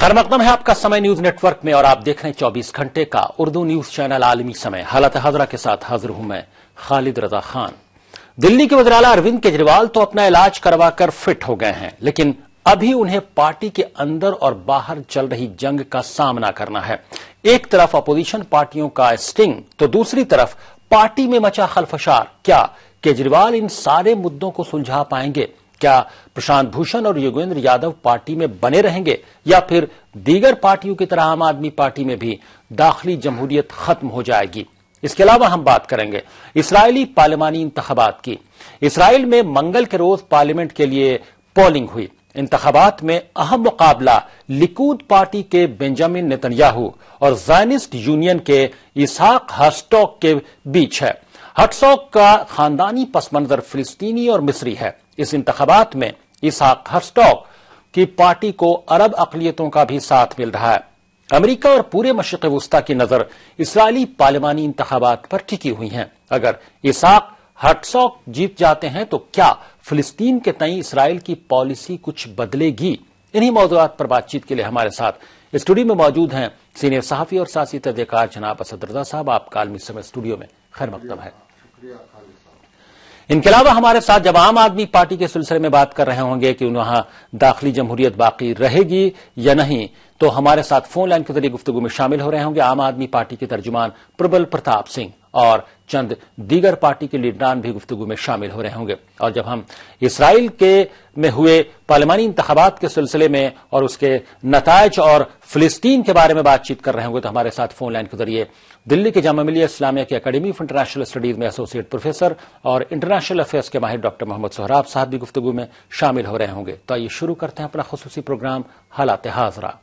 खैर मकदम है आपका समय न्यूज नेटवर्क में और आप देख रहे हैं 24 घंटे का उर्दू न्यूज चैनल आलमी समय। हालत हाजरा के साथ हाजिर हूं मैं खालिद रजा खान। दिल्ली के वज़ीर-ए-आला अरविंद केजरीवाल तो अपना इलाज करवाकर फिट हो गए हैं, लेकिन अभी उन्हें पार्टी के अंदर और बाहर चल रही जंग का सामना करना है। एक तरफ अपोजिशन पार्टियों का स्टिंग तो दूसरी तरफ पार्टी में मचा खलफशार। क्या केजरीवाल इन सारे मुद्दों को सुलझा पाएंगे? क्या प्रशांत भूषण और योगेंद्र यादव पार्टी में बने रहेंगे या फिर दीगर पार्टियों की तरह आम आदमी पार्टी में भी दाखिली जमहूरियत खत्म हो जाएगी? इसके अलावा हम बात करेंगे इस्राइली पार्लिमानी इंतखाबात की। इसराइल में मंगल के रोज पार्लियामेंट के लिए पोलिंग हुई। इंतखाबात में अहम मुकाबला लिकूद पार्टी के बेंजामिन नेतन्याहू और ज़ायनिस्ट यूनियन के इसहाक हर्ज़ोग के बीच है। हर्ज़ोग का खानदानी पसमंजर फिलिस्तीनी और मिस्री है। इस इंतखाबात में इसहाक हर्ज़ोग की पार्टी को अरब अक़लियतों का भी साथ मिल रहा है। अमेरिका और पूरे मशरिक़ वुस्ता की नजर इसराइली पार्लिमानी इंतखाबात पर टिकी हुई है। अगर इसहाक हर्ज़ोग जीत जाते हैं तो क्या फिलिस्तीन के तई इसराइल की पॉलिसी कुछ बदलेगी? इन्हीं मौज़ूआत पर बातचीत के लिए हमारे साथ स्टूडियो में मौजूद हैं सीनियर सहाफ़ी और सियासी तजज़ियेकार जनाब असद रज़ा साहब। आपका आलमी समय स्टूडियो में खैर मकदम है। इनके अलावा हमारे साथ जब आम आदमी पार्टी के सिलसिले में बात कर रहे होंगे कि वहां दाखिली जमहूरियत बाकी रहेगी या नहीं, तो हमारे साथ फोन लाइन के जरिए गुफ्तगू में शामिल हो रहे होंगे आम आदमी पार्टी के तर्जुमान प्रबल प्रताप सिंह और चंद दीगर पार्टी के लीडरान भी गुफ्तगू में शामिल हो रहे होंगे। और जब हम इसराइल के में हुए पार्लिमानी इंतखाबात के सिलसिले में और उसके नतायज और फिलिस्तीन के बारे में बातचीत कर रहे होंगे तो हमारे साथ फोन लाइन के जरिए दिल्ली के जामिया मिलिया इस्लामिया की अकेडमी ऑफ इंटरनेशनल स्टडीज में एसोसिएट प्रोफेसर और इंटरनेशनल अफेयर्स के माहिर डॉक्टर मोहम्मद सोहराब साहब भी गुफ्तगू में शामिल हो रहे होंगे। तो आइए शुरू करते हैं अपना खुसूसी प्रोग्राम हालात हाजरा।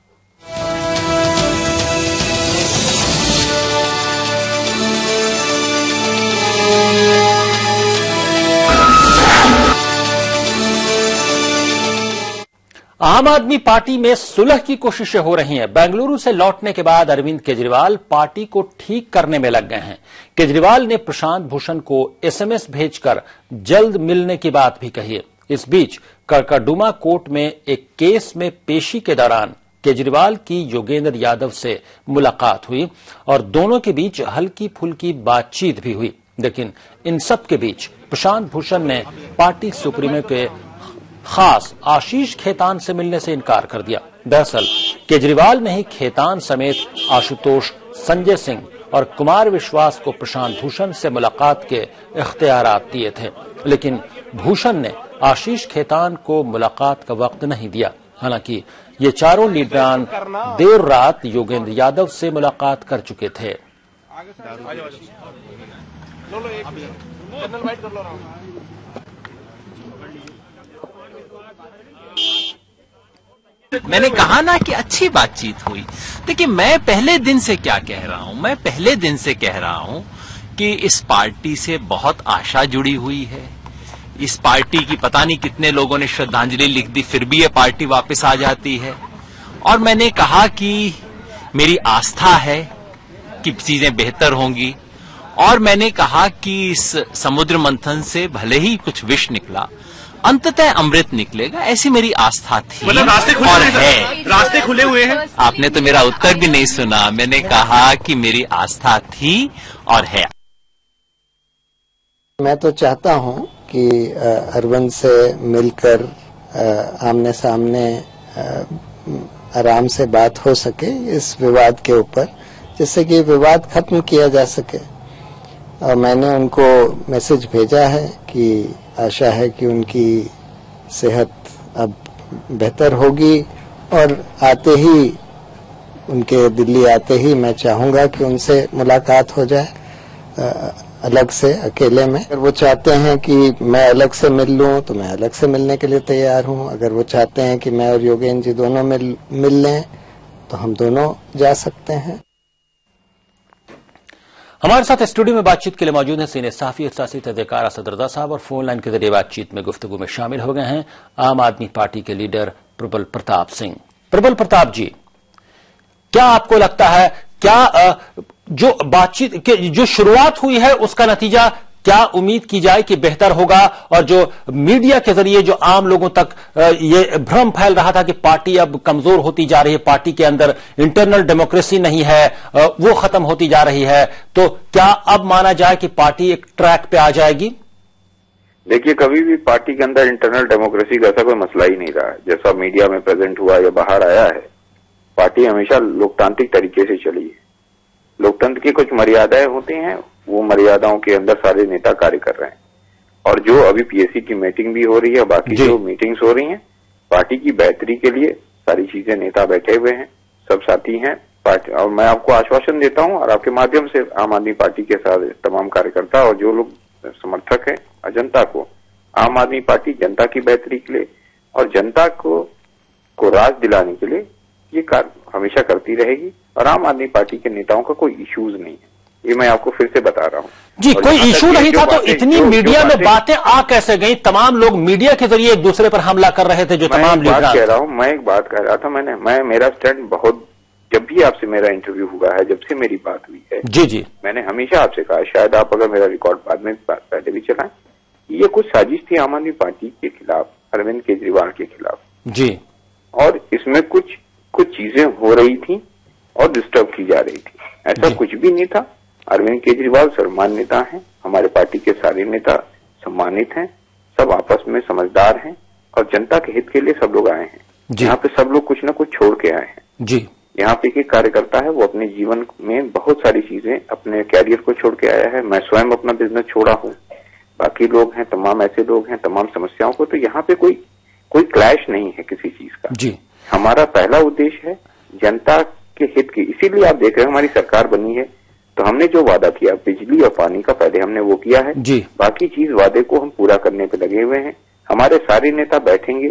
आम आदमी पार्टी में सुलह की कोशिशें हो रही हैं। बेंगलुरु से लौटने के बाद अरविंद केजरीवाल पार्टी को ठीक करने में लग गए हैं। केजरीवाल ने प्रशांत भूषण को एसएमएस भेजकर जल्द मिलने की बात भी कही है। इस बीच करकरडुमा कोर्ट में एक केस में पेशी के दौरान केजरीवाल की योगेंद्र यादव से मुलाकात हुई और दोनों के बीच हल्की फुल्की बातचीत भी हुई। लेकिन इन सब के बीच प्रशांत भूषण ने पार्टी सुप्रीमो के खास आशीष खेतान से मिलने से इनकार कर दिया। दरअसल केजरीवाल ने ही खेतान समेत आशुतोष, संजय सिंह और कुमार विश्वास को प्रशांत भूषण से मुलाकात के इख्तियारात दिए थे, लेकिन भूषण ने आशीष खेतान को मुलाकात का वक्त नहीं दिया। हालांकि ये चारों लीडरान देर रात योगेंद्र यादव से मुलाकात कर चुके थे। मैंने कहा ना कि अच्छी बातचीत हुई। देखिए, मैं पहले दिन से क्या कह रहा हूं, मैं पहले दिन से कह रहा हूं कि इस पार्टी से बहुत आशा जुड़ी हुई है। इस पार्टी की पता नहीं कितने लोगों ने श्रद्धांजलि लिख दी, फिर भी ये पार्टी वापस आ जाती है। और मैंने कहा कि मेरी आस्था है कि चीजें बेहतर होंगी। और मैंने कहा कि इस समुद्र मंथन से भले ही कुछ विष निकला, अंततः अमृत निकलेगा, ऐसी मेरी आस्था थी। मतलब रास्ते खुले और है, रास्ते खुले हुए हैं। आपने तो मेरा उत्तर भी नहीं सुना। मैंने कहा कि मेरी आस्था थी और है। मैं तो चाहता हूं कि अरविंद से मिलकर आमने सामने आराम से बात हो सके इस विवाद के ऊपर, जिससे कि विवाद खत्म किया जा सके। और मैंने उनको मैसेज भेजा है कि आशा है कि उनकी सेहत अब बेहतर होगी और आते ही उनके दिल्ली आते ही मैं चाहूंगा कि उनसे मुलाकात हो जाए अलग से, अकेले में। अगर वो चाहते हैं कि मैं अलग से मिल लूं तो मैं अलग से मिलने के लिए तैयार हूं। अगर वो चाहते हैं कि मैं और योगेंद्र जी दोनों मिल लें तो हम दोनों जा सकते हैं। हमारे साथ स्टूडियो में बातचीत के लिए मौजूद हैं सीनियर सहाफ़ी और सियासी तजज़ियेकार असद रज़ा साहब और फोन लाइन के जरिए बातचीत में गुफ्तगू में शामिल हो गए हैं आम आदमी पार्टी के लीडर प्रबल प्रताप सिंह। प्रबल प्रताप जी, क्या आपको लगता है, क्या जो बातचीत जो शुरुआत हुई है उसका नतीजा क्या उम्मीद की जाए कि बेहतर होगा? और जो मीडिया के जरिए जो आम लोगों तक ये भ्रम फैल रहा था कि पार्टी अब कमजोर होती जा रही है, पार्टी के अंदर इंटरनल डेमोक्रेसी नहीं है, वो खत्म होती जा रही है, तो क्या अब माना जाए कि पार्टी एक ट्रैक पे आ जाएगी? देखिए, कभी भी पार्टी के अंदर इंटरनल डेमोक्रेसी का ऐसा कोई मसला ही नहीं रहा है। जैसा मीडिया में प्रेजेंट हुआ या बाहर आया है, पार्टी हमेशा लोकतांत्रिक तरीके से चली है। लोकतंत्र की कुछ मर्यादाएं होती हैं, वो मर्यादाओं के अंदर सारे नेता कार्य कर रहे हैं। और जो अभी पीएससी की मीटिंग भी हो रही है, बाकी जो मीटिंग्स हो रही हैं, पार्टी की बेहतरी के लिए सारी चीजें नेता बैठे हुए हैं, सब साथी हैं पार्टी। और मैं आपको आश्वासन देता हूं, और आपके माध्यम से आम आदमी पार्टी के साथ तमाम कार्यकर्ता और जो लोग समर्थक हैं जनता को, आम आदमी पार्टी जनता की बेहतरी के लिए और जनता को राज दिलाने के लिए ये कार्य हमेशा करती रहेगी। और आम आदमी पार्टी के नेताओं का कोई इश्यूज नहीं है, ये मैं आपको फिर से बता रहा हूँ जी। कोई इशू नहीं था तो इतनी मीडिया में बातें आ कैसे गई? तमाम लोग मीडिया के जरिए एक दूसरे पर हमला कर रहे थे, जो तमाम लीडर। कह रहा हूँ, मैं एक बात कह रहा था, मेरा स्टैंड बहुत, जब भी आपसे मेरा इंटरव्यू हुआ है, जब से मेरी बात हुई है, जी, मैंने हमेशा आपसे कहा, शायद आप अगर मेरा रिकॉर्ड बाद में पहले भी चलाएं, ये कुछ साजिश थी आम आदमी पार्टी के खिलाफ, अरविंद केजरीवाल के खिलाफ जी। और इसमें कुछ चीजें हो रही थी और डिस्टर्ब की जा रही थी, ऐसा कुछ भी नहीं था। अरविंद केजरीवाल सर्वमान्य नेता हैं, हमारे पार्टी के सारे नेता सम्मानित हैं, सब आपस में समझदार हैं और जनता के हित के लिए सब लोग आए हैं। यहाँ पे सब लोग कुछ न कुछ छोड़ के आए हैं जी। यहाँ पे एक कार्यकर्ता है, वो अपने जीवन में बहुत सारी चीजें, अपने कैरियर को छोड़ के आया है। मैं स्वयं अपना बिजनेस छोड़ा हूँ, बाकी लोग हैं, तमाम ऐसे लोग हैं, तमाम समस्याओं को, तो यहाँ पे कोई क्लैश नहीं है किसी चीज का जी। हमारा पहला उद्देश्य है जनता के हित की, इसीलिए आप देख रहे हैं हमारी सरकार बनी है, तो हमने जो वादा किया बिजली और पानी का, पहले हमने वो किया है जी। बाकी चीज वादे को हम पूरा करने पे लगे हुए हैं। हमारे सारे नेता बैठेंगे,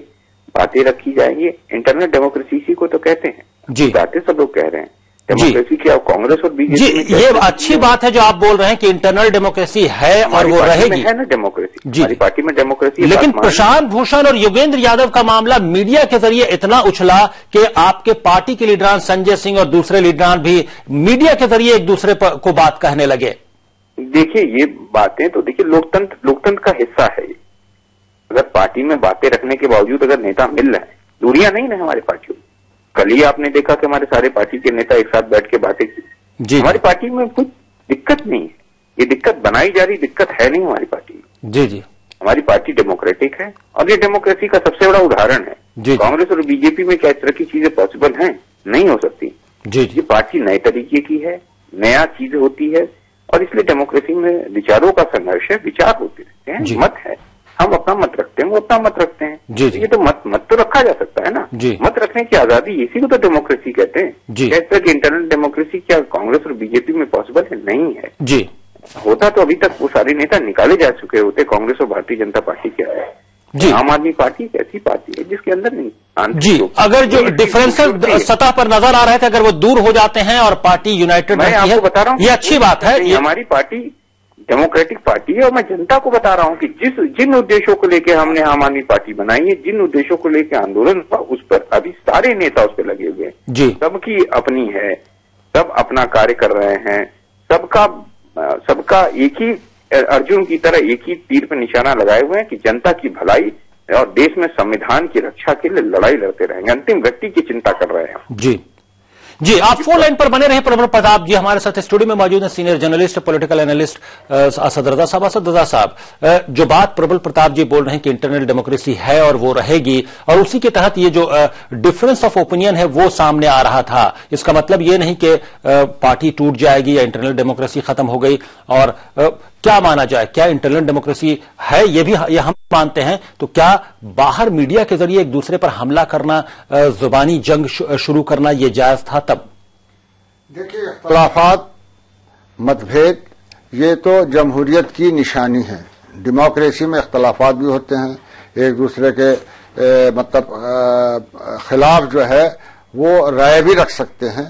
बातें रखी जाएंगी। इंटरनल डेमोक्रेसी इसी को तो कहते हैं जी, बातें सब लोग कह रहे हैं डेमोक्रेसी की। अब कांग्रेस और बीजेपी जी, ये अच्छी बात है जो आप बोल रहे हैं कि इंटरनल डेमोक्रेसी है और वो रहेगी, है ना डेमोक्रेसी जी। हमारी पार्टी में डेमोक्रेसी। लेकिन प्रशांत भूषण और योगेंद्र यादव का मामला मीडिया के जरिए इतना उछला कि आपके पार्टी के लीडरान संजय सिंह और दूसरे लीडरान भी मीडिया के जरिए एक दूसरे को बात कहने लगे। देखिए, ये बातें तो देखिए लोकतंत्र का हिस्सा है। अगर पार्टी में बातें रखने के बावजूद अगर नेता मिल रहे हैं, दूरियां नहीं ना हमारी पार्टियों में। कल ही आपने देखा कि हमारे सारे पार्टी के नेता एक साथ बैठ के बातें की। हमारी पार्टी में कुछ दिक्कत नहीं है, ये दिक्कत बनाई जा रही दिक्कत है नहीं हमारी पार्टी में जी जी। हमारी पार्टी डेमोक्रेटिक है और ये डेमोक्रेसी का सबसे बड़ा उदाहरण है जी। कांग्रेस और बीजेपी में क्या इस तरह की चीजें पॉसिबल हैं? नहीं हो सकती जी। ये पार्टी नए तरीके की है, नया चीज होती है और इसलिए डेमोक्रेसी में विचारों का संघर्ष है, विचार होते रहते हैं, मत है, हम अपना मत रखते हैं, वो अपना मत रखते हैं जी जी। ये तो मत तो रखा जा सकता है ना जी। मत रखने की आजादी, इसी को तो डेमोक्रेसी कहते हैं जी। कैसे कि इंटरनल डेमोक्रेसी क्या कांग्रेस और बीजेपी में पॉसिबल है? नहीं है जी। होता तो अभी तक वो सारे नेता निकाले जा चुके होते कांग्रेस और भारतीय जनता पार्टी के जी। आम आदमी पार्टी एक ऐसी पार्टी है जिसके अंदर नहीं जी। अगर जो डिफरेंसेस सतह पर नजर आ रहे थे, अगर वो दूर हो जाते हैं और पार्टी यूनाइटेड मैं आपको बता रहा हूँ, ये अच्छी बात है। हमारी पार्टी डेमोक्रेटिक पार्टी है और मैं जनता को बता रहा हूँ कि जिन उद्देश्यों को लेकर हमने आम आदमी पार्टी बनाई है, जिन उद्देश्यों को लेकर आंदोलन उस पर अभी सारे नेता उस पर लगे हुए हैं जी। सबकी अपनी है, सब अपना कार्य कर रहे हैं, सबका एक ही अर्जुन की तरह एक ही तीर पर निशाना लगाए हुए हैं कि जनता की भलाई और देश में संविधान की रक्षा के लिए लड़ाई लड़ते रहेंगे, अंतिम व्यक्ति की चिंता कर रहे हैं जी जी। आप फोन लाइन पर बने रहे। प्रबल प्रताप जी हमारे साथ स्टूडियो में मौजूद हैं, senior journalist, political analyst Asad Raza साहब। असद रजा साहब, जो बात प्रबल प्रताप जी बोल रहे हैं कि इंटरनल डेमोक्रेसी है और वो रहेगी, और उसी के तहत ये जो डिफरेंस ऑफ ओपिनियन है वो सामने आ रहा था, इसका मतलब ये नहीं कि पार्टी टूट जाएगी या इंटरनल डेमोक्रेसी खत्म हो गई। और क्या माना जाए, क्या इंटरनल डेमोक्रेसी है? ये हम मानते हैं, तो क्या बाहर मीडिया के जरिए एक दूसरे पर हमला करना, जुबानी जंग शुरू करना ये जायज था तब? देखिए, इख्तिलाफात, मतभेद ये तो जमहूरियत की निशानी है। डेमोक्रेसी में इख्तिलाफात भी होते हैं, एक दूसरे के खिलाफ जो है वो राय भी रख सकते हैं,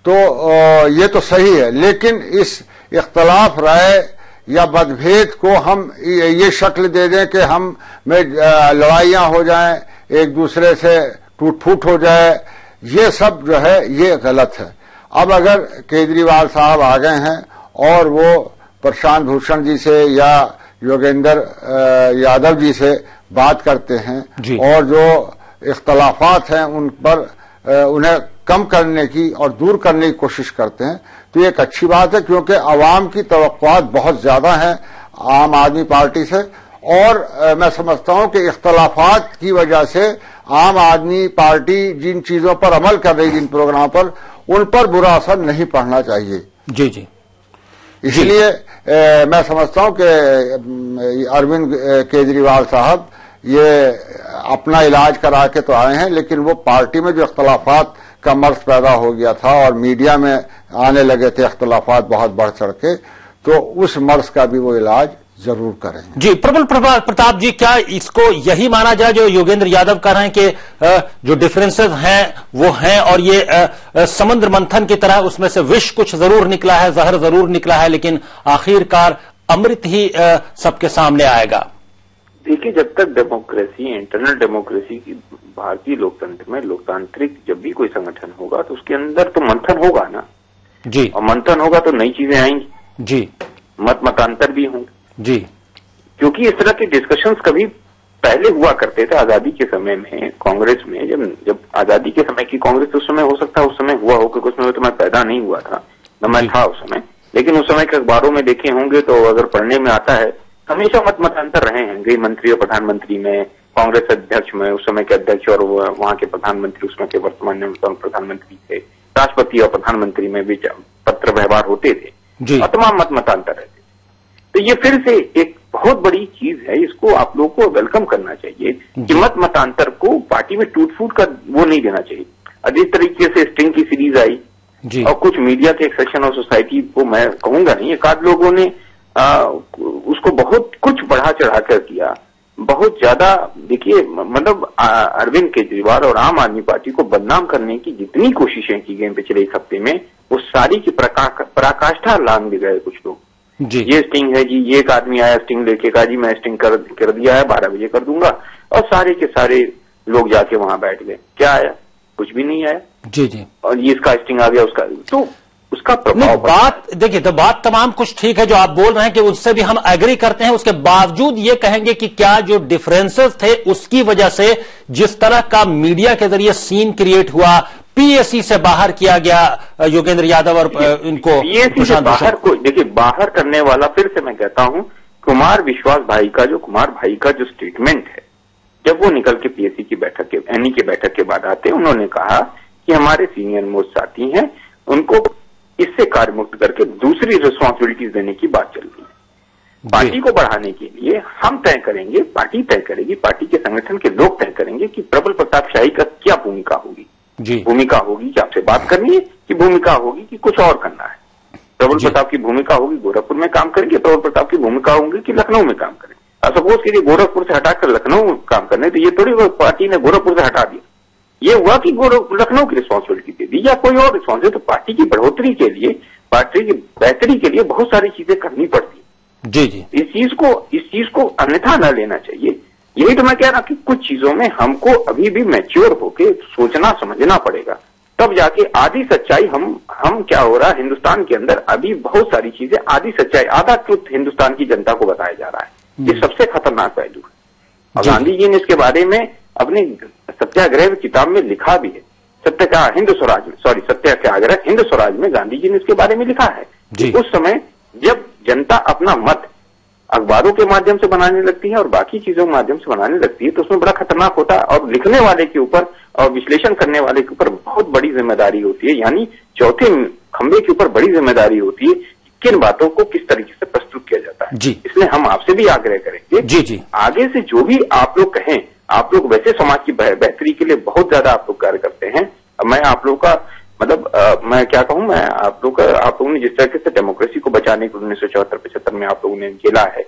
तो ये तो सही है। लेकिन इस इख्तिलाफ, राय या मतभेद को हम ये शक्ल दे दें कि हम में लड़ाइयां हो जाएं, एक दूसरे से टूट फूट हो जाए, ये सब जो है ये गलत है। अब अगर केजरीवाल साहब आ गए हैं और वो प्रशांत भूषण जी से या योगेंद्र यादव जी से बात करते हैं और जो इख्तलाफात हैं उन पर उन्हें कम करने की और दूर करने की कोशिश करते हैं, तो ये एक अच्छी बात है, क्योंकि आवाम की तवक्कुआत बहुत ज्यादा है आम आदमी पार्टी से। और मैं समझता हूं कि इख्तलाफात की वजह से आम आदमी पार्टी जिन चीजों पर अमल कर रही, जिन प्रोग्राम पर, उन पर बुरा असर नहीं पड़ना चाहिए। जी जी, इसलिए मैं समझता हूं कि अरविंद केजरीवाल साहब ये अपना इलाज करा के तो आए हैं, लेकिन वो पार्टी में जो इख्तलाफात का मर्ज पैदा हो गया था और मीडिया में आने लगे थे इख्तलाफात बहुत बढ़ चढ़ के, तो उस मर्ज का भी वो इलाज जरूर करेंगे। जी, प्रबल प्रताप जी, क्या इसको यही माना जाए जो योगेंद्र यादव कह रहे हैं कि जो डिफरेंसेस हैं वो हैं और ये समुद्र मंथन की तरह उसमें से विष कुछ जरूर निकला है, जहर जरूर निकला है, लेकिन आखिरकार अमृत ही सबके सामने आएगा? देखिए, जब तक डेमोक्रेसी, इंटरनल डेमोक्रेसी की भारतीय लोकतंत्र में, लोकतांत्रिक जब भी कोई संगठन होगा तो उसके अंदर तो मंथन होगा ना जी, और मंथन होगा तो नई चीजें आएंगी जी, मतांतर भी होंगे जी, क्योंकि इस तरह के डिस्कशंस कभी पहले हुआ करते थे आजादी के समय में कांग्रेस में। जब आजादी के समय की कांग्रेस उस समय हो सकता है उस समय हुआ हो, क्योंकि उसमें तो मैं पैदा नहीं हुआ था, न मैं था उस समय, लेकिन उस समय के अखबारों में देखे होंगे तो अगर पढ़ने में आता है हमेशा मतांतर रहे हैं गृह मंत्री और प्रधानमंत्री में, कांग्रेस अध्यक्ष में, उस समय के अध्यक्ष और वहां के प्रधानमंत्री, उसमें के वर्तमान प्रधानमंत्री थे, राष्ट्रपति और प्रधानमंत्री में भी पत्र व्यवहार होते थे और तमाम मतांतर रहते। तो ये फिर से एक बहुत बड़ी चीज है, इसको आप लोगों को वेलकम करना चाहिए कि मतांतर को पार्टी में टूट फूट का वो नहीं देना चाहिए। जिस तरीके से स्टिंग की सीरीज आई और कुछ मीडिया के एक सेक्शन ऑफ सोसाइटी को मैं कहूंगा नहीं, एक आध लोगों ने उसको बहुत कुछ बढ़ा चढ़ा कर किया, बहुत ज्यादा। देखिए, मतलब अरविंद केजरीवाल और आम आदमी पार्टी को बदनाम करने की जितनी कोशिशें की गई पिछले एक हफ्ते में, वो सारी की पराकाष्ठा लांग भी गए कुछ लोग। ये स्टिंग है जी, ये एक आदमी आया स्टिंग लेके, कहा जी मैं स्टिंग कर दिया है, 12 बजे कर दूंगा, और सारे के सारे लोग जाके वहां बैठ गए। क्या आया? कुछ भी नहीं आया। जी जी, और ये इसका स्टिंग आ गया, उसका, तो उसका प्रभाव। बात देखिए, तो बात तमाम कुछ ठीक है जो आप बोल रहे हैं कि उससे भी हम एग्री करते हैं, उसके बावजूद ये कहेंगे कि क्या जो डिफरेंसेस थे उसकी वजह से जिस तरह का मीडिया के जरिए सीन क्रिएट हुआ, पीएससी से बाहर किया गया योगेंद्र यादव और इनको, पीएससी से बाहर को देखिए, बाहर करने वाला, फिर से मैं कहता हूं, कुमार विश्वास भाई का जो स्टेटमेंट है, जब वो निकल के पीएससी की बैठक के, एनी की बैठक के बाद आते, उन्होंने कहा कि हमारे सीनियर मोस्ट साथी हैं, उनको इससे कार्य मुक्त करके दूसरी रिस्पॉन्सिबिलिटीज देने की बात चल रही है। पार्टी को बढ़ाने के लिए हम तय करेंगे, पार्टी तय करेगी, पार्टी के संगठन के लोग तय करेंगे कि प्रबल प्रताप शाही का क्या भूमिका होगी। भूमिका होगी कि आपसे बात करनी है, कि भूमिका होगी कि कुछ और करना है। प्रबल प्रताप की भूमिका होगी गोरखपुर में काम करेंगे, प्रबल प्रताप की भूमिका होगी कि लखनऊ में काम करेंगे। सपोज कीजिए गोरखपुर से हटाकर लखनऊ काम करने, तो ये थोड़ी पार्टी ने गोरखपुर से हटा दिया, ये हुआ कि लखनऊ की रिस्पॉन्सिबिलिटी दे दी या कोई और रिस्पॉन्सिबिलिटी। तो पार्टी की बढ़ोतरी के लिए, पार्टी की बेहतरी के लिए बहुत सारी चीजें करनी पड़ती है। जी जी, इस चीज को अन्यथा न लेना चाहिए। यही तो मैं कह रहा कि कुछ चीजों में हमको अभी भी मैच्योर होके सोचना समझना पड़ेगा, तब जाके आधी सच्चाई हम क्या हो रहा है हिंदुस्तान के अंदर, अभी बहुत सारी चीजें आधी सच्चाई, आधा ट्रुथ हिंदुस्तान की जनता को बताया जा रहा है। ये सबसे खतरनाक पहलू है। और गांधी जी ने इसके बारे में अपनी सत्याग्रह किताब में लिखा भी है। सत्याग्रह हिंद स्वराज में गांधी जी ने इसके बारे में लिखा है। उस समय जब जनता अपना मत अखबारों के माध्यम से बनाने लगती है और बाकी चीजों के माध्यम से बनाने लगती है, तो उसमें बड़ा खतरनाक होता है। और लिखने वाले के ऊपर और विश्लेषण करने वाले के ऊपर बहुत बड़ी जिम्मेदारी होती है, यानी चौथे खंबे के ऊपर बड़ी जिम्मेदारी होती है कि किन बातों को किस तरीके से प्रस्तुत किया जाता है। इसलिए हम आपसे भी आग्रह करेंगे, आगे से जो भी आप लोग कहें, आप लोग वैसे समाज की बेहतरी के लिए बहुत ज्यादा आप लोग कार्य करते हैं। मैं आप लोग का मैं क्या कहूं, मैं आप लोगों ने जिस तरीके से डेमोक्रेसी को बचाने के 1974-75 में आप लोगों ने झेला है,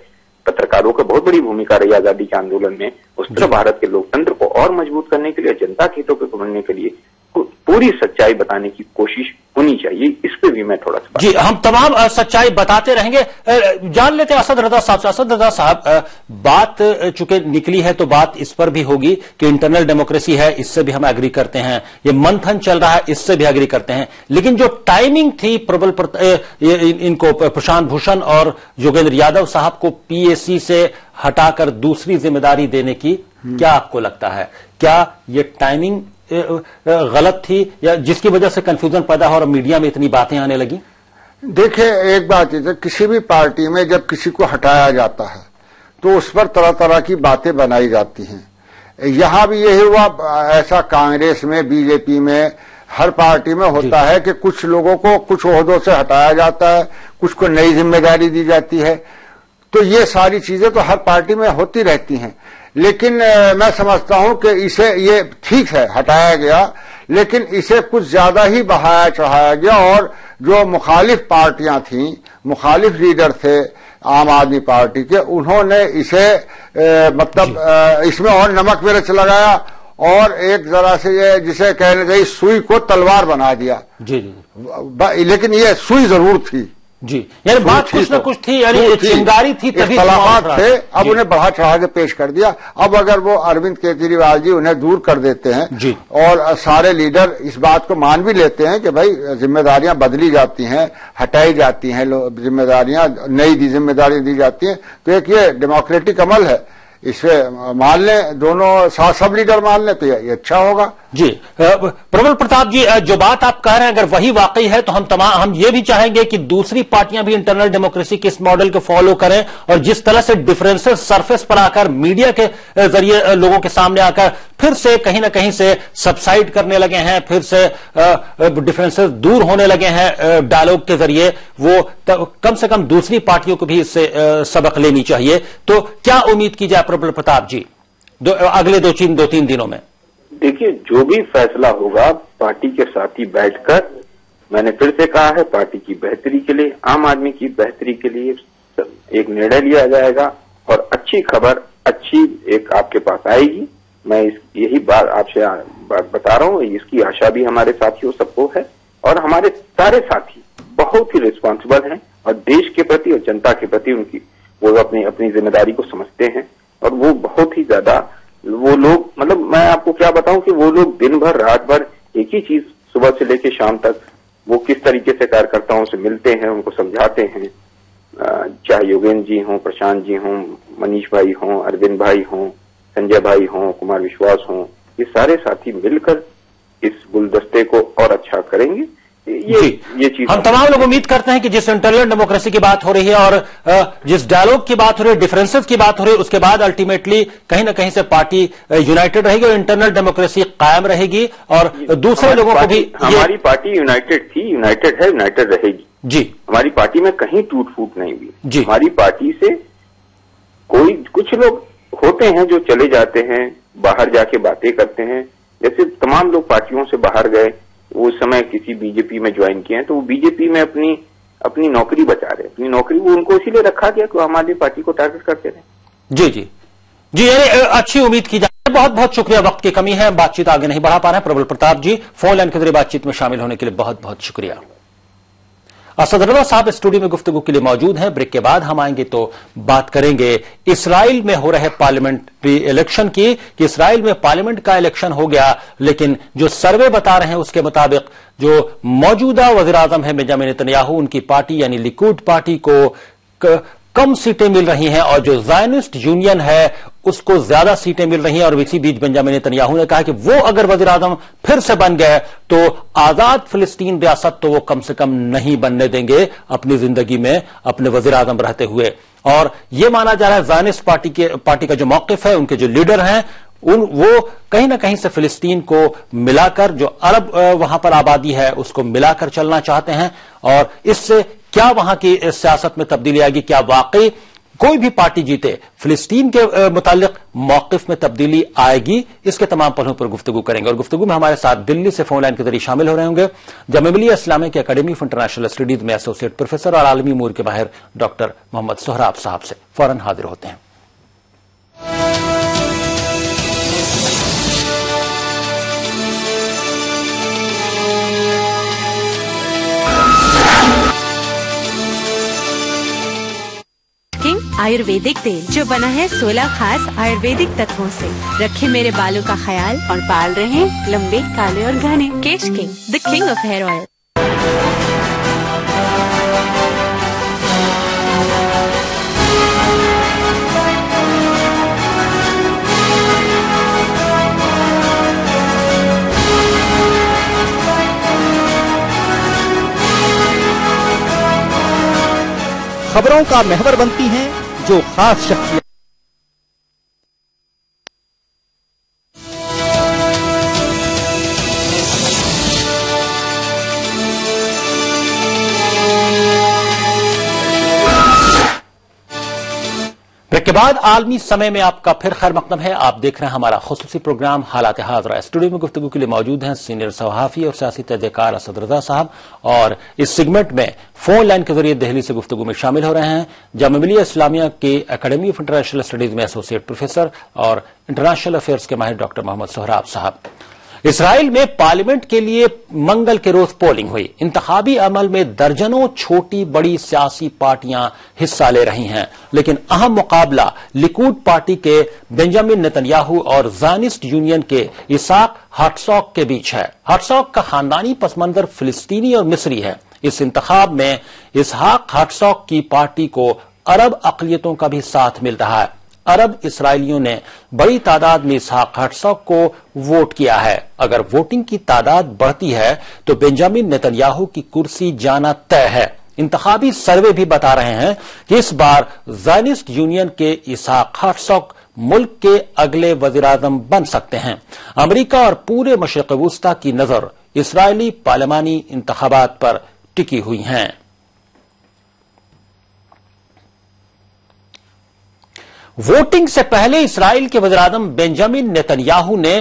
पत्रकारों का बहुत बड़ी भूमिका रही आजादी के आंदोलन में, उस तरह भारत के लोकतंत्र को और मजबूत करने के लिए, जनता के हितों को समझने के लिए पूरी सच्चाई बताने की कोशिश होनी चाहिए। इस पे भी मैं थोड़ा सा जी, हम तमाम सच्चाई बताते रहेंगे। जान लेते हैं असद रजा साहब से। असद रजा साहब, बात चूंकि निकली है तो बात इस पर भी होगी कि इंटरनल डेमोक्रेसी है, इससे भी हम एग्री करते हैं, ये मंथन चल रहा है, इससे भी एग्री करते हैं, लेकिन जो टाइमिंग थी इनको प्रशांत भूषण और योगेंद्र यादव साहब को पीएसी से हटाकर दूसरी जिम्मेदारी देने की, क्या आपको लगता है, क्या ये टाइमिंग गलत थी या जिसकी वजह से कंफ्यूजन पैदा हो और मीडिया में इतनी बातें आने लगी? देखिए, एक बात है, किसी भी पार्टी में जब किसी को हटाया जाता है तो उस पर तरह तरह की बातें बनाई जाती हैं। यहां भी यही हुआ, ऐसा कांग्रेस में, बीजेपी में, हर पार्टी में होता है कि कुछ लोगों को कुछ ओहदों से हटाया जाता है, कुछ को नई जिम्मेदारी दी जाती है। तो ये सारी चीजें तो हर पार्टी में होती रहती हैं, लेकिन मैं समझता हूं कि इसे, ये ठीक है हटाया गया, लेकिन इसे कुछ ज्यादा ही बढ़ाया चढ़ाया गया और जो मुखालिफ पार्टियां थीं, मुखालिफ लीडर थे आम आदमी पार्टी के, उन्होंने इसे इसमें और नमक मिर्च लगाया और एक जरा से ये जिसे कहने चाहिए सुई को तलवार बना दिया। जी जी, लेकिन ये सुई जरूर थी जी, यानी बात कुछ न कुछ थी, यानी चिंगारी थी, तभी इख्तलाफात थे, अब उन्हें बढ़ा चढ़ा के पेश कर दिया। अब अगर वो अरविंद केजरीवाल जी उन्हें दूर कर देते हैं जी, और सारे लीडर इस बात को मान भी लेते हैं कि भाई जिम्मेदारियां बदली जाती हैं, हटाई जाती हैं, जिम्मेदारियां नई जिम्मेदारियां दी जाती हैं, तो एक ये डेमोक्रेटिक अमल है, इसे मान लें दोनों सब लीडर मान लें तो ये अच्छा होगा। जी, प्रबल प्रताप जी, जो बात आप कह रहे हैं अगर वही वाकई है तो हम ये भी चाहेंगे कि दूसरी पार्टियां भी इंटरनल डेमोक्रेसी के इस मॉडल को फॉलो करें और जिस तरह से डिफरेंसेस सरफेस पर आकर मीडिया के जरिए लोगों के सामने आकर फिर से कहीं ना कहीं से सबसाइड करने लगे हैं, फिर से डिफरेंसेस दूर होने लगे हैं डायलॉग के जरिए, वो कम से कम दूसरी पार्टियों को भी इससे सबक लेनी चाहिए। तो क्या उम्मीद की जाए प्रबल प्रताप जी अगले दो तीन दिनों में? देखिए, जो भी फैसला होगा पार्टी के साथ ही बैठकर, मैंने फिर से कहा है, पार्टी की बेहतरी के लिए, आम आदमी की बेहतरी के लिए एक निर्णय लिया जाएगा और अच्छी खबर, अच्छी एक आपके पास आएगी। मैं यही बात आपसे बता रहा हूँ, इसकी आशा भी हमारे साथियों सबको है और हमारे सारे साथी बहुत ही रिस्पॉन्सिबल हैं और देश के प्रति और जनता के प्रति उनकी वो अपनी जिम्मेदारी को समझते हैं और वो बहुत ही ज्यादा, वो लोग, मतलब मैं आपको क्या बताऊं कि वो लोग दिन भर रात भर एक ही चीज सुबह से लेकर शाम तक वो किस तरीके से कार्यकर्ताओं से मिलते हैं, उनको समझाते हैं, चाहे योगेंद्र जी हों, प्रशांत जी हों, मनीष भाई हों, अरविंद भाई हों, संजय भाई हों, कुमार विश्वास हों, ये सारे साथी मिलकर इस गुलदस्ते को और अच्छा करेंगे। ये चीज हम तमाम लोग उम्मीद करते हैं कि जिस इंटरनल डेमोक्रेसी की बात हो रही है और जिस डायलॉग की बात हो रही है, डिफरेंसेस की बात हो रही है, उसके बाद अल्टीमेटली कहीं ना कहीं से पार्टी यूनाइटेड रहेगी और इंटरनल डेमोक्रेसी कायम रहेगी और दूसरे लोगों को भी, हमारी पार्टी यूनाइटेड थी, यूनाइटेड है, यूनाइटेड रहेगी जी। हमारी पार्टी में कहीं टूट फूट नहीं हुई जी। हमारी पार्टी से कुछ लोग होते हैं जो चले जाते हैं, बाहर जाके बातें करते हैं, जैसे तमाम लोग पार्टियों से बाहर गए, उस समय किसी बीजेपी में ज्वाइन किए हैं, तो वो बीजेपी में अपनी नौकरी बचा रहे, अपनी नौकरी वो उनको इसीलिए रखा गया कि आम आदमी पार्टी को टारगेट करते रहे। जी जी जी, अच्छी उम्मीद की जाए। बहुत बहुत शुक्रिया, वक्त की कमी है, बातचीत आगे नहीं बढ़ा पा रहे हैं। प्रबल प्रताप जी, फोन लाइन के जरिए बातचीत में शामिल होने के लिए बहुत बहुत शुक्रिया। असद रजा साहब स्टूडियो में गुफ्तगू के लिए मौजूद हैं। ब्रेक के बाद हम आएंगे तो बात करेंगे इस्राइल में हो रहे पार्लियामेंट्री इलेक्शन की, कि इस्राइल में पार्लियामेंट का इलेक्शन हो गया, लेकिन जो सर्वे बता रहे हैं उसके मुताबिक जो मौजूदा वज़ीर आज़म है बेंजामिन नेतन्याहू, उनकी पार्टी यानी लिकुड पार्टी को कम सीटें मिल रही हैं और जो ज़ायनिस्ट यूनियन है उसको ज्यादा सीटें मिल रही हैं। और इसी बीच बेंजामिन नेतन्याहू ने कहा कि वो अगर वज़ीर आज़म फिर से बन गए तो आजाद फिलिस्तीन रियासत तो वो कम से कम नहीं बनने देंगे अपनी जिंदगी में अपने वज़ीर आज़म रहते हुए। और ये माना जा रहा है ज़ायनिस्ट पार्टी का जो मौक़िफ़ है, उनके जो लीडर हैं, वो कहीं ना कहीं से फिलिस्तीन को मिलाकर, जो अरब वहां पर आबादी है उसको मिलाकर चलना चाहते हैं। और इससे क्या वहां की सियासत में तब्दीली आएगी, क्या वाकई कोई भी पार्टी जीते फिलिस्तीन के मुतालिक मौक़िफ़ में तब्दीली आएगी, इसके तमाम पहलुओं पर गुफ्तगू करेंगे। और गुफ्तगू में हमारे साथ दिल्ली से फोन लाइन के जरिए शामिल हो रहे होंगे Jamia Millia Islamic academy of international studies में एसोसिएट प्रोफेसर और आलमी उमूर के माहिर डॉक्टर मोहम्मद सोहराब साहब से फौरन हाजिर होते हैं। आयुर्वेदिक तेल जो बना है 16 खास आयुर्वेदिक तत्वों से। रखे मेरे बालों का ख्याल और बाल रहे लंबे, काले और घने। Kesh King, the king of hair oil. खबरों का महवर बनती हैं जो खास शख्सियत। ब्रेक के बाद आलमी समय में आपका फिर खैर मकदम है। आप देख रहे हैं हमारा खुसूसी प्रोग्राम हालात हाज़रा। स्टूडियो में गुफ्तगू के लिए मौजूद हैं सीनियर सहाफ़ी और सियासी तहज़ीरकार असद रज़ा साहब, और इस सेगमेंट में फोन लाइन के जरिए दिल्ली से गुफ्तगू में शामिल हो रहे हैं जामिया मिलिया इस्लामिया के एकेडमी ऑफ इंटरनेशनल स्टडीज में एसोसिएट प्रोफेसर और इंटरनेशनल अफेयर्स के माहिर डॉक्टर मोहम्मद सोहराब साहब। इसराइल में पार्लियामेंट के लिए मंगल के रोज पोलिंग हुई। इंतखाबी अमल में दर्जनों छोटी बड़ी सियासी पार्टियां हिस्सा ले रही हैं, लेकिन अहम मुकाबला लिकूड पार्टी के बेंजामिन नेतन्याहू और ज़ायनिस्ट यूनियन के इसाक हर्ट्ज़ॉग के बीच है। हर्ट्ज़ॉग का खानदानी पसमंजर फिलिस्तीनी और मिस्री है। इस इंतखाब में इसहाक हर्ट्ज़ॉग की पार्टी को अरब अक़लियतों का भी साथ मिल रहा है। अरब इसराइलियों ने बड़ी तादाद में इसहाक हर्ट्ज़ॉग को वोट किया है। अगर वोटिंग की तादाद बढ़ती है तो बेंजामिन नेतन्याहू की कुर्सी जाना तय है। इंतखाबी सर्वे भी बता रहे हैं कि इस बार ज़ायनिस्ट यूनियन के इसहाक हर्ट्ज़ॉग मुल्क के अगले वज़ीर-ए-आज़म बन सकते हैं। अमेरिका और पूरे मशरिक़ वुस्ता की नजर इसराइली पार्लिमानी इंतखाबात पर टिकी हुई हैं। वोटिंग से पहले इसराइल के वज़ीर-ए-आज़म बेंजामिन नेतन्याहू ने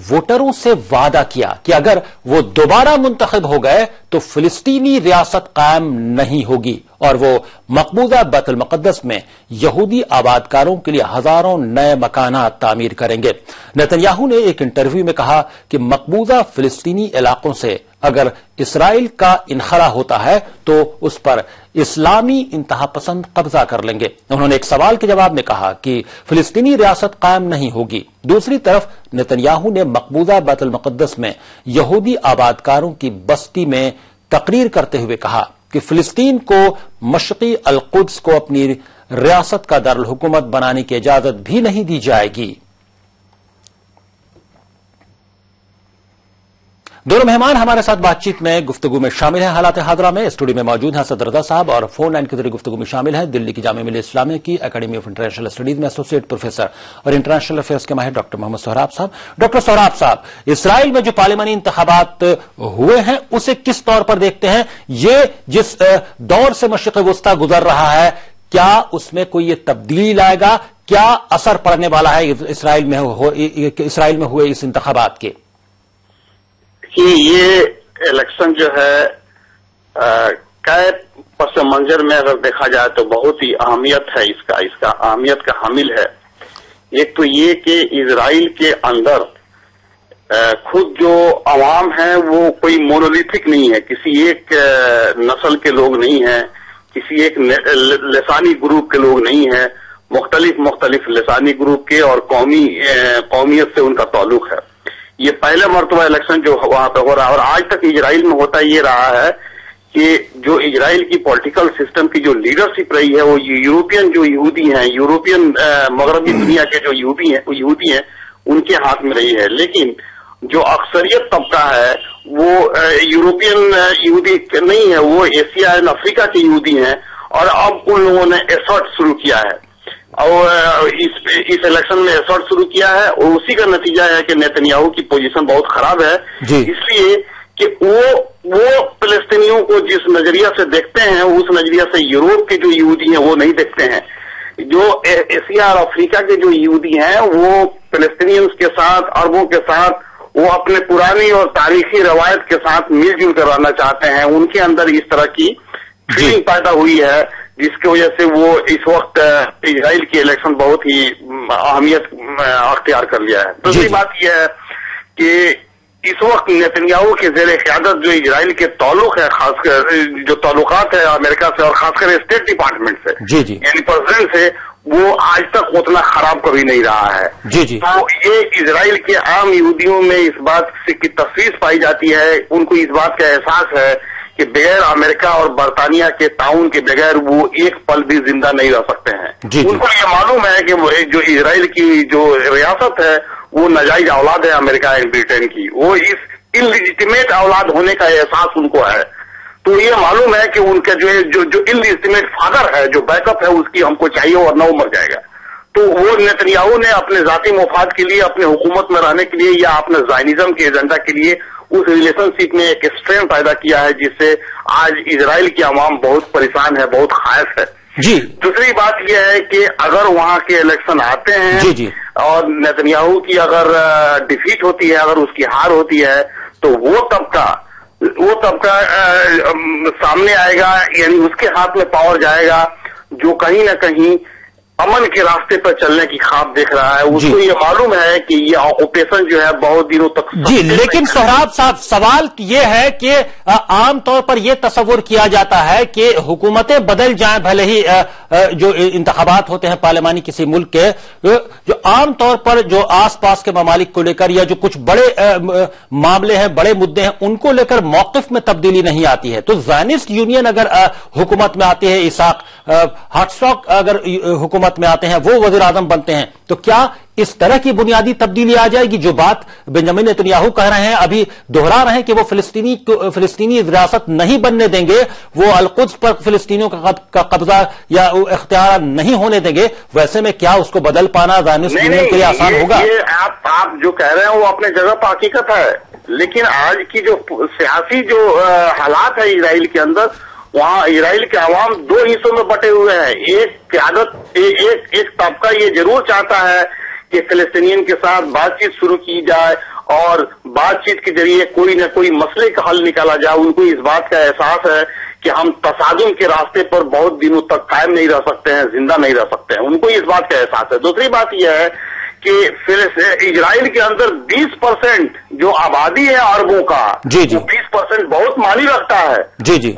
वोटरों से वादा किया कि अगर वो दोबारा मुंतखब हो गए तो फिलिस्तीनी रियासत कायम नहीं होगी और वो मकबूजा बैतुल मुक़द्दस में यहूदी आबादकारों के लिए हजारों नए मकानात तामीर करेंगे। नेतन्याहू ने एक इंटरव्यू में कहा कि मकबूजा फिलिस्तीनी इलाकों से अगर इसराइल का इनखला होता है तो उस पर इस्लामी इंतहापसंद कब्जा कर लेंगे। उन्होंने एक सवाल के जवाब में कहा कि फिलिस्तीनी रियासत कायम नहीं होगी। दूसरी तरफ नेतन्याहू ने मकबूजा बैतुल मुक़द्दस में यहूदी आबादकारों की बस्ती में तकरीर करते हुए कहा कि फिलिस्तीन को मशक़ी अल-कुद्स को अपनी रियासत का दारुल हुकूमत बनाने की इजाजत भी नहीं दी जाएगी। दोनों मेहमान हमारे साथ बातचीत में गुफ्तगू में शामिल हैं। हालात हाज़रा में स्टूडियो में मौजूद हैं असद रज़ा साहब, और फोन लाइन के जरिए गुफ्तगू में शामिल हैं दिल्ली की जामिया मिलिया इस्लामिया की एकेडमी ऑफ इंटरनेशनल स्टडीज में एसोसिएट प्रोफेसर और इंटरनेशनल अफेयर्स के माहिर डॉक्टर मोहम्मद सोहराब साहब। डॉक्टर सोहराब साहब, इसराइल में जो पार्लियामानी इंतखाबात हुए हैं उसे किस तौर पर देखते हैं? ये जिस दौर से मशरिक़ वुस्ता गुजर रहा है, क्या उसमें कोई ये तब्दीली लाएगा? क्या असर पड़ने वाला है इसराइल में हुए इस इंतखाबात के? कि ये इलेक्शन जो है कै पस मंजर में अगर देखा जाए तो बहुत ही अहमियत है, इसका अहमियत का हामिल है। एक तो ये कि इजराइल के अंदर खुद जो अवाम है वो कोई मोनोलिथिक नहीं है, किसी एक नस्ल के लोग नहीं है, किसी एक लसानी ग्रुप के लोग नहीं है, मुख्तलिफ लसानी ग्रुप के और कौमियत से उनका ताल्लुक है। ये पहला मर्तबा इलेक्शन जो वहां पे हो रहा है, और आज तक इजराइल में होता ये रहा है कि जो इजराइल की पॉलिटिकल सिस्टम की जो लीडरशिप रही है वो यूरोपियन जो यहूदी हैं, यूरोपियन मगरबी दुनिया के जो यहूदी हैं उनके हाथ में रही है। लेकिन जो अक्सरियत तबका है वो यूरोपियन यहूदी नहीं है, वो एशिया एंड अफ्रीका के यहूदी हैं, और अब उन लोगों ने एफर्ट शुरू किया है और इस इलेक्शन में एफर्ट शुरू किया है, और उसी का नतीजा है कि नेतन्याहू की पोजीशन बहुत खराब है, इसलिए कि वो फिलिस्तीनियों को जिस नजरिया से देखते हैं उस नजरिया से यूरोप के जो यहूदी हैं वो नहीं देखते हैं। जो एशिया और अफ्रीका के जो यहूदी हैं वो फिलिस्तीनियंस के साथ, अरबों के साथ, वो अपने पुरानी और तारीखी रवायत के साथ मिलजुल कर रहना चाहते हैं। उनके अंदर इस तरह की फीलिंग पैदा हुई है जिसकी वजह से वो इस वक्त इजराइल की इलेक्शन बहुत ही अहमियत अख्तियार कर लिया है। दूसरी बात यह है कि इस वक्त नेतन्याहू के ज़ेरे क़यादत जो इजराइल के ताल्लुक है, खासकर जो ताल्लुकात है अमेरिका से और खासकर स्टेट डिपार्टमेंट से, यानी प्रेसिडेंट से, वो आज तक उतना खराब कभी नहीं रहा है। जी जी। तो ये इजराइल के आम यहूदियों में इस बात की तशवीश पाई जाती है, उनको इस बात का एहसास है कि बगैर अमेरिका और बरतानिया के ताउन के बगैर वो एक पल भी जिंदा नहीं रह सकते हैं। जी जी। उनको ये मालूम है कि वो जो इजराइल की जो रियासत है वो नाजायज औलाद है अमेरिका एंड ब्रिटेन की, वो इस इनलिजिटिमेट औलाद होने का एहसास उनको है। तो ये मालूम है कि उनका जो इनलिजिटिमेट फादर है, जो बैकअप है, उसकी हमको चाहिए वरना वो मर जाएगा। तो वो नेतन्याहू ने अपने जाती मुफाद के लिए, अपने हुकूमत में रहने के लिए या अपने ज़ायनिज्म के एजेंडा के लिए उस रिलेशनशिप में एक स्ट्रेन पैदा किया है, जिससे आज इजराइल की आवाम बहुत परेशान है, बहुत खायफ है। जी। दूसरी बात यह है कि अगर वहां के इलेक्शन आते हैं जी जी। और नेतन्याहू की अगर डिफीट होती है, अगर उसकी हार होती है, तो वो तबका सामने आएगा, यानी उसके हाथ में पावर जाएगा जो कहीं ना कहीं अमन के रास्ते पर चलने की ख्वाब देख रहा है। उसको ये मालूम है कि ये ऑक्यूपेशन जो है बहुत दिनों तक। जी, लेकिन सोहराब साहब, सवाल ये है कि आमतौर पर यह तस्वुर किया जाता है कि हुकूमतें बदल जाएं, भले ही जो इंतखाबात होते हैं पार्लियामानी किसी मुल्क के, जो आमतौर पर जो आसपास के ममालिक को लेकर या जो कुछ बड़े मामले हैं, बड़े मुद्दे हैं, उनको लेकर मौकिफ में तब्दीली नहीं आती है। तो ज़ायनिस्ट यूनियन अगर हुकूमत में आती है, इसाक हर्ट्जॉग अगर हुकूमत में आते हैं, वो वज़ीर आज़म बनते हैं, तो क्या इस तरह की बुनियादी तब्दीली आ जाएगी? जो बात बेंजामिन नेतन्याहू कह रहे हैं, अभी दोहरा रहे हैं कि वो फिलिस्तीनी रियासत नहीं बनने देंगे, वो अल-कुद्स पर फिलिस्तीनियों का कब्जा या इख्तियार नहीं होने देंगे, वैसे में क्या उसको बदल पाना ज़ायनिस्ट यूनियन के लिए आसान होगा? ये आप जो कह रहे हैं वो अपने जगह पर हकीकत है, लेकिन आज की जो सियासी जो हालात है इजराइल के अंदर, वहाँ इजराइल के अवाम दो हिस्सों में बटे हुए हैं। एक क्यादत एक तबका ये जरूर चाहता है कि फिलिस्तीनियन के साथ बातचीत शुरू की जाए और बातचीत के जरिए कोई न कोई मसले का हल निकाला जाए। उनको इस बात का एहसास है कि हम तसादुम के रास्ते पर बहुत दिनों तक कायम नहीं रह सकते हैं, जिंदा नहीं रह सकते हैं। उनको इस बात का एहसास है। दूसरी बात यह है कि इजराइल के अंदर 20% जो आबादी है अरबों का, जी जी, 20% बहुत मानी रखता है। जी जी।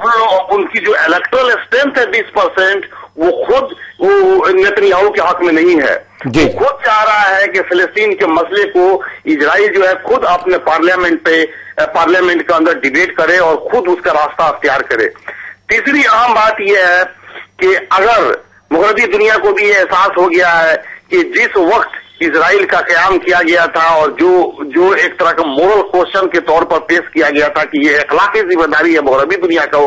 उनकी जो इलेक्टोरल स्ट्रेंथ है 20%, वो खुद नेतन्याहू के हक में नहीं है। जी। वो खुद चाह रहा है कि फिलिस्तीन के मसले को इजराइल जो है खुद अपने पार्लियामेंट के अंदर डिबेट करे और खुद उसका रास्ता अख्तियार करे। तीसरी अहम बात यह है कि अगर मगरबी दुनिया को भी यह एहसास हो गया है कि जिस वक्त इजराइल का क़याम किया गया था और जो एक तरह का मोरल क्वेश्चन के तौर पर पेश किया गया था कि ये अखलाकी जिम्मेदारी है मगरबी दुनिया का,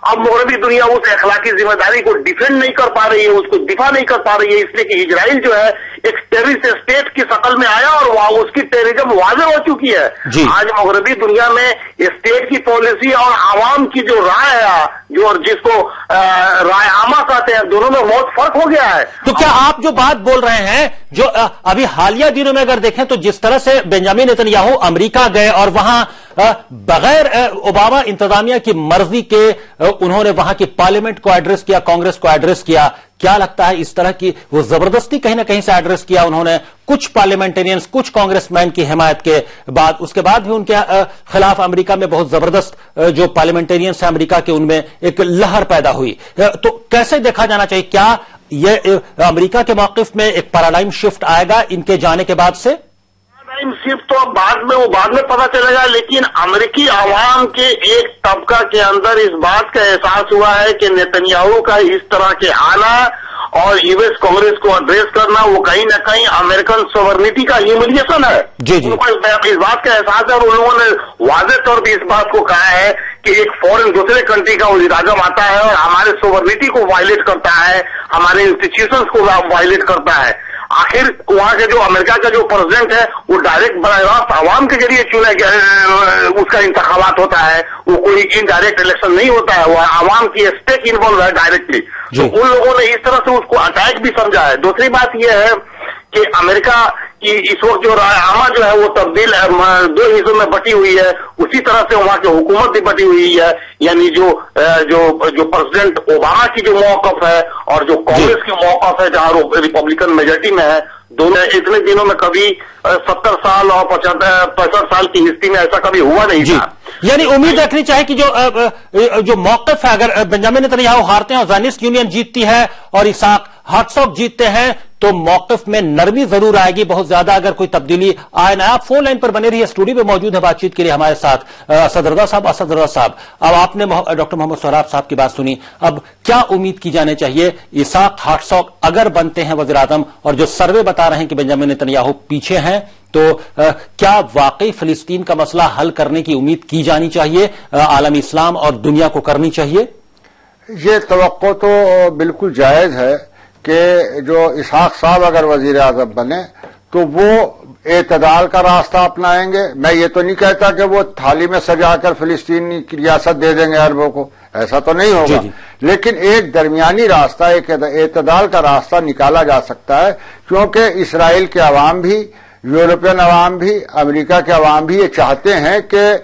अब मगरबी दुनिया उस अखलाकी जिम्मेदारी को डिफेंड नहीं कर पा रही है, उसको दिफा नहीं कर पा रही है, इसलिए कि इजराइल जो है एक टेररिस्ट स्टेट की शक्ल में आया और वहां उसकी टेररिज्म वाज़ेह हो चुकी है। आज मगरबी दुनिया में स्टेट की पॉलिसी और आवाम की जो राय है, जिसको राय आमा कहते हैं, दोनों में बहुत फर्क हो गया है। तो क्या आप जो बात बोल रहे हैं, जो अभी हालिया दिनों में अगर देखें तो जिस तरह से बेंजामिन नेतन्याहू अमेरिका गए और वहां बगैर ओबामा इंतजामिया की मर्जी के उन्होंने वहां की पार्लियामेंट को एड्रेस किया, कांग्रेस को एड्रेस किया, क्या लगता है इस तरह की वो जबरदस्ती कहीं ना कहीं से एड्रेस किया उन्होंने कुछ पार्लियामेंटेरियंस, कुछ कांग्रेसमैन की हिमायत के बाद, उसके बाद भी उनके खिलाफ अमेरिका में बहुत जबरदस्त जो पार्लियामेंटेरियंस है अमेरिका के, उनमें एक लहर पैदा हुई। तो कैसे देखा जाना चाहिए, क्या ये अमेरिका के मौकिफ में एक पैराडाइम शिफ्ट आएगा इनके जाने के बाद से? शिफ्ट तो बाद में पता चलेगा, लेकिन अमेरिकी आवाम के एक तबका के अंदर इस बात का एहसास हुआ है कि नेतन्याहू का इस तरह के आना और यूएस कांग्रेस को एड्रेस करना वो कहीं ना कहीं अमेरिकन सॉवरेनिटी का ह्यूमिलिएशन है। जी जी। उनको इस बात का एहसास है और उन लोगों ने वाज़ेह तौर पर इस बात को कहा है कि एक फॉरेन दूसरे कंट्री का वज़ीर आज़म आता है और हमारे सॉवरेनिटी को वायलेट करता है, हमारे इंस्टीट्यूशंस को वायलेट करता है। आखिर वहां के जो अमेरिका का जो प्रेसिडेंट है वो डायरेक्ट बराह रास्त आवाम के जरिए चुना गया, उसका इंतखाबात होता है, वो कोई इनडायरेक्ट इलेक्शन नहीं होता है, वो आवाम की स्टेक इन्वॉल्व है डायरेक्टली। तो उन लोगों ने इस तरह से उसको अटैक भी समझा है। दूसरी बात यह है कि अमेरिका की इस वक्त जो राय आमा जो है वो तब्दील दो हिस्सों में बटी हुई है, उसी तरह से वहां की हुकूमत भी बटी हुई है, यानी जो प्रेसिडेंट ओबामा की जो मौकफ है और जो कांग्रेस की मौकफ है जहां रिपब्लिकन मेजोरिटी में है, दोनों इतने दिनों में कभी 70 साल और 65 साल की हिस्ट्री में ऐसा कभी हुआ नहीं था। यानी उम्मीद रखनी चाहिए कि जो मौकफ है, अगर बेंजामिन नेतन्याहू हारते हैं और ज़ायनिस्ट यूनियन जीतती है और इसहाक हर्त्ज़ोग जीतते हैं तो मौकफ में नरमी जरूर आएगी बहुत ज्यादा, अगर कोई तब्दीली आए ना। आप फोन लाइन पर बने रहिए, स्टूडियो में मौजूद है बातचीत के लिए हमारे साथ असद रजा साहब। असद रजा साहब, अब आपने डॉक्टर मोहम्मद सोहराब साहब की बात सुनी, अब क्या उम्मीद की जानी चाहिए? इसहाक हर्त्ज़ोग अगर बनते हैं वज़ीर आज़म और जो सर्वे बता रहे हैं कि बेंजामिन नेतन्याहू पीछे हैं, तो क्या वाकई फिलिस्तीन का मसला हल करने की उम्मीद की जानी चाहिए, आलम इस्लाम और दुनिया को करनी चाहिए? ये तवक्को तो बिल्कुल जायज है कि जो इसहाक साहब अगर वजीर आजम बने तो वो एतदाल का रास्ता अपनाएंगे। मैं ये तो नहीं कहता कि वो थाली में सजाकर फिलिस्तीनी की रियासत दे देंगे अरबों को, ऐसा तो नहीं होगा, लेकिन एक दरमियानी रास्ता, एक एतदाल का रास्ता निकाला जा सकता है, क्योंकि इसराइल के अवाम भी, यूरोपियन अवाम भी, अमेरिका के अवाम भी ये चाहते हैं कि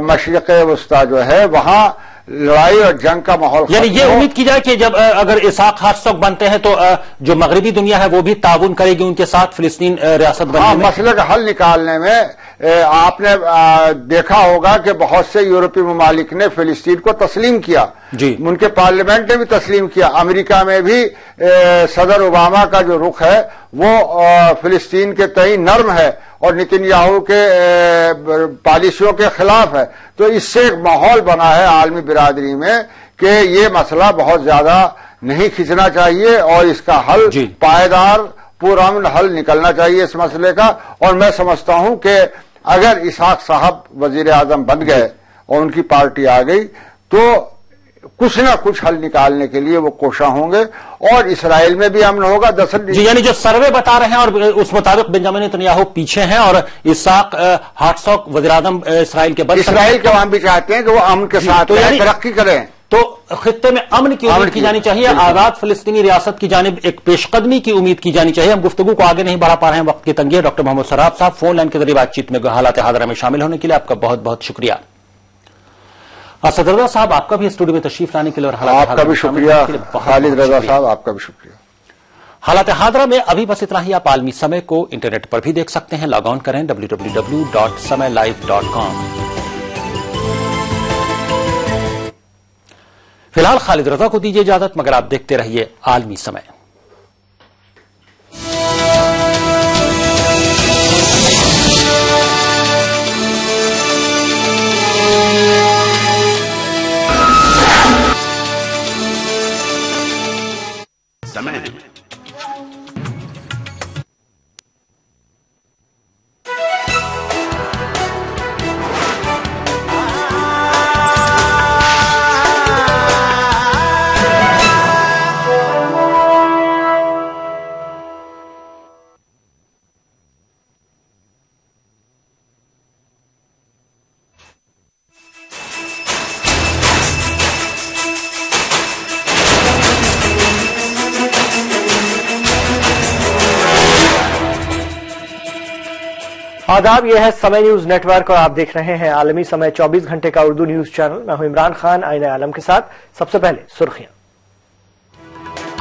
मशरिक़ वस्ता जो है वहां लड़ाई और जंग का माहौल। यानी ये उम्मीद की जाए कि जब अगर इसहाक हर्त्ज़ोग बनते हैं तो जो मगरबी दुनिया है वो भी ताउन करेगी उनके साथ फिलिस्तीन रियासत बनने में। मसले का हल निकालने में आपने देखा होगा कि बहुत से यूरोपीय ममालिक ने फिलिस्तीन को तस्लीम किया, जी, उनके पार्लियामेंट ने भी तस्लीम किया। अमेरिका में भी सदर ओबामा का जो रुख है वो फिलिस्तीन के तई नर्म है और नेतन्याहू के पॉलिसियों के खिलाफ है। तो इससे एक माहौल बना है आलमी बिरादरी में कि ये मसला बहुत ज्यादा नहीं खींचना चाहिए और इसका हल पायदार पुरअमन हल निकलना चाहिए इस मसले का। और मैं समझता हूं कि अगर इसहाक साहब वजीर आजम बन गए और उनकी पार्टी आ गई तो कुछ ना कुछ हल निकालने के लिए वो कोशा होंगे और इसराइल में भी अमन होगा। जी, यानी जो सर्वे बता रहे हैं और उस मुताबिक बेंजामिन नेतन्याहू पीछे हैं और इसहाक हर्त्ज़ोग वज़ीर आज़म इसराइल के बन, इसराइल के हम भी चाहते हैं कि वो अमन के साथ तरक्की करें। तो खित्ते में अमन की उम्मीद की जानी चाहिए, आजाद फिलिस्तीनी रियासत की जानिब एक पेशकदमी की उम्मीद की जानी चाहिए। हम गुफ्तगू को आगे नहीं बढ़ा पा रहे हैं, वक्त की तंगी है। डॉक्टर मोहम्मद सोहराब साहब, फोन लाइन के जरिए बातचीत में हालात हादरा में शामिल होने के लिए आपका बहुत बहुत शुक्रिया। असद रजा साहब, आपका भी स्टूडियो में तशरीफ लाने के लिए और आपका भी शुक्रिया। खालिद रजा साहब, आपका भी शुक्रिया। हालात हादरा में अभी बस इतना ही। आप आलमी समय को इंटरनेट पर भी देख सकते हैं, लॉग ऑन करें www.samaylive.com। फिलहाल खालिद रजा को दीजिए इजाजत, मगर आप देखते रहिए आलमी समय। आदाब, यह है समय न्यूज नेटवर्क और आप देख रहे हैं आलमी समय 24 घंटे का उर्दू न्यूज चैनल। मैं हूं इमरान खान, आईने आलम के साथ। सबसे पहले सुर्खियां।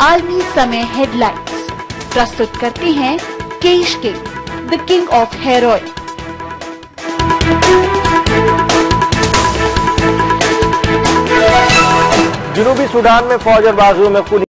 आलमी समय हेडलाइंस प्रस्तुत करते हैं Kesh King, the king of hair oil. जनूबी सूडान में फौज और बाजुओं में खूनी